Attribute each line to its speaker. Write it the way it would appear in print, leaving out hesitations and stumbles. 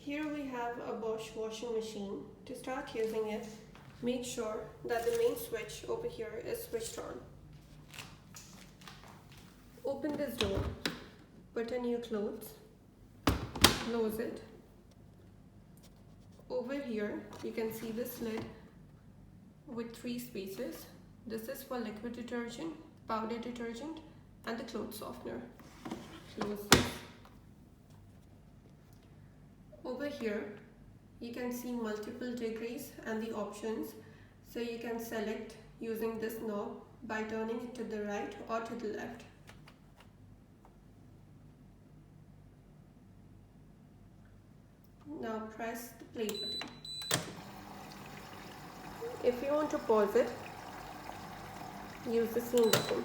Speaker 1: Here we have a Bosch washing machine. To start using it, make sure that the main switch over here is switched on. Open this door, put in your clothes, close it. Over here you can see this lid with 3 spaces. This is for liquid detergent, powder detergent and the clothes softener. Close this. Over here you can see multiple degrees and the options, so you can select using this knob by turning it to the right or to the left. Now press the play button. If you want to pause it, use the scene button.